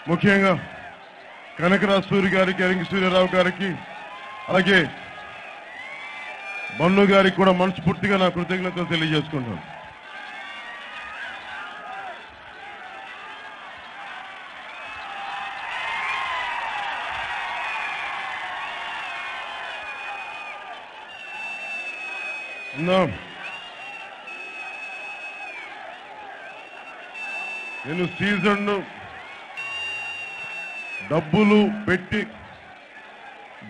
ముఖ్యంగా కనకరాజ్ సూరి గారికి, అరింగి సూర్యారావు గారికి, అలాగే బన్ను గారికి కూడా మనస్ఫూర్తిగా నా కృతజ్ఞతలు తెలియజేసుకుంటాను. నేను సీజన్ డబ్బులు పెట్టి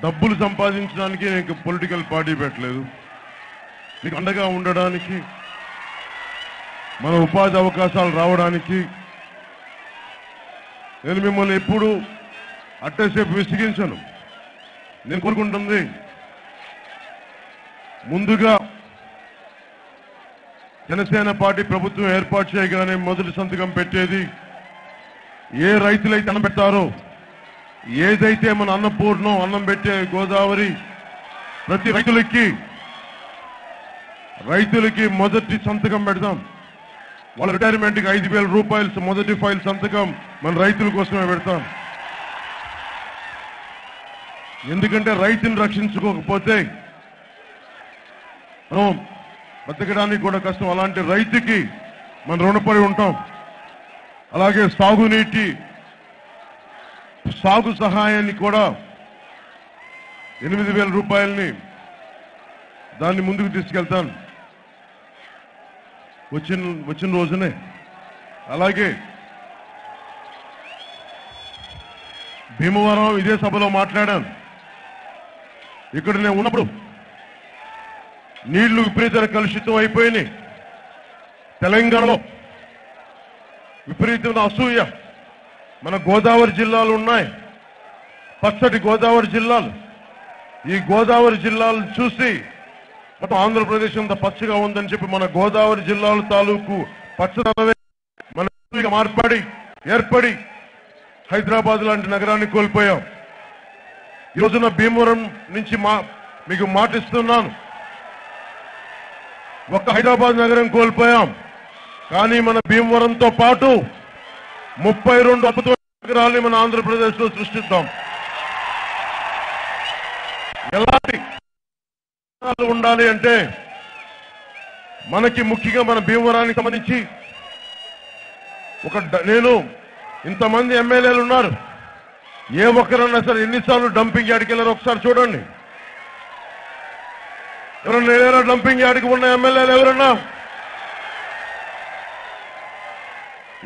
డబ్బులు సంపాదించడానికి నేను పొలిటికల్ పార్టీ పెట్టలేదు. మీకు అండగా ఉండడానికి, మన ఉపాధి అవకాశాలు రావడానికి. నేను మిమ్మల్ని ఎప్పుడు అట్టేసేపు విసిగించను. నేను కోరుకుంటుంది ముందుగా జనసేన పార్టీ ప్రభుత్వం ఏర్పాటు చేయగానే మొదటి సంతకం పెట్టేది ఏ రైతులైతే అన్నం పెడతారో, ఏదైతే మన అన్నపూర్ణం అన్నం పెట్టే గోదావరి ప్రతి రైతులకి మొదటి సంతకం పెడతాం. వాళ్ళ రిటైర్మెంట్కి 5,000 రూపాయలు మొదటి ఫైల్ సంతకం మన రైతుల కోసమే పెడతాం. ఎందుకంటే రైతుని రక్షించుకోకపోతే మనం బతకడానికి కూడా కష్టం. అలాంటి రైతుకి మనం రుణపడి ఉంటాం. అలాగే సాగు సహాయాన్ని కూడా 8,000 రూపాయలని దాన్ని ముందుకు తీసుకెళ్తాను వచ్చిన రోజునే. అలాగే భీమవరం ఇదే సభలో మాట్లాడాను. ఇక్కడ నేను ఉన్నప్పుడు నీళ్లు విపరీతమైన కలుషితం అయిపోయినాయి. తెలంగాణలో విపరీతమైన అసూయ. మన గోదావరి జిల్లాలు ఉన్నాయి, పచ్చటి గోదావరి జిల్లాలు. ఈ గోదావరి జిల్లాలు చూసి మొత్తం ఆంధ్రప్రదేశ్ అంత పచ్చగా ఉందని చెప్పి మన గోదావరి జిల్లాల తాలూకు పచ్చదనమే మన ఏర్పడి హైదరాబాద్ లాంటి నగరాన్ని కోల్పోయాం. ఈ రోజున భీమవరం నుంచి మీకు మాటిస్తున్నాను, ఒక్క హైదరాబాద్ నగరం కోల్పోయాం, కానీ మన భీమవరంతో పాటు 32 అద్భుతమైన నగరాల్ని మన ఆంధ్రప్రదేశ్ లో సృష్టిద్దాం. ఎలాంటి ఉండాలి అంటే మనకి ముఖ్యంగా మన భీమవరానికి సంబంధించి నేను ఇంతమంది ఎమ్మెల్యేలు ఉన్నారు, ఏ ఒక్కరన్నా సరే ఎన్నిసార్లు డంపింగ్ యార్డ్కి వెళ్ళారో ఒకసారి చూడండి. ఎవరన్నా డంపింగ్ యార్డ్కి ఉన్న ఎమ్మెల్యేలు ఎవరన్నా?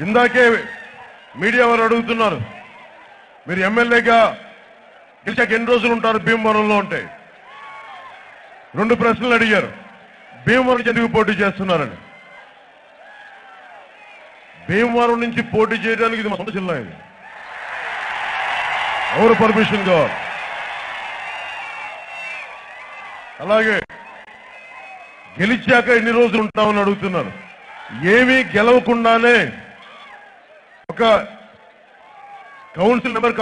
ఇందాకే మీడియా వారు అడుగుతున్నారు, మీరు ఎమ్మెల్యేగా గెలిచాక ఎన్ని రోజులు ఉంటారు భీమవరంలో ఉంటే? 2 ప్రశ్నలు అడిగారు. భీమవరం నుంచి ఎందుకు పోటీ చేస్తున్నారని. భీమవరం నుంచి పోటీ చేయడానికి ఇది మా సొంత జిల్లా. ఇది ఎవరు పర్మిషన్ కావాలి? అలాగే గెలిచాక ఎన్ని రోజులు ఉంటామని అడుగుతున్నారు. ఏమీ గెలవకుండానే ఒక కౌన్సిల్ మెంబర్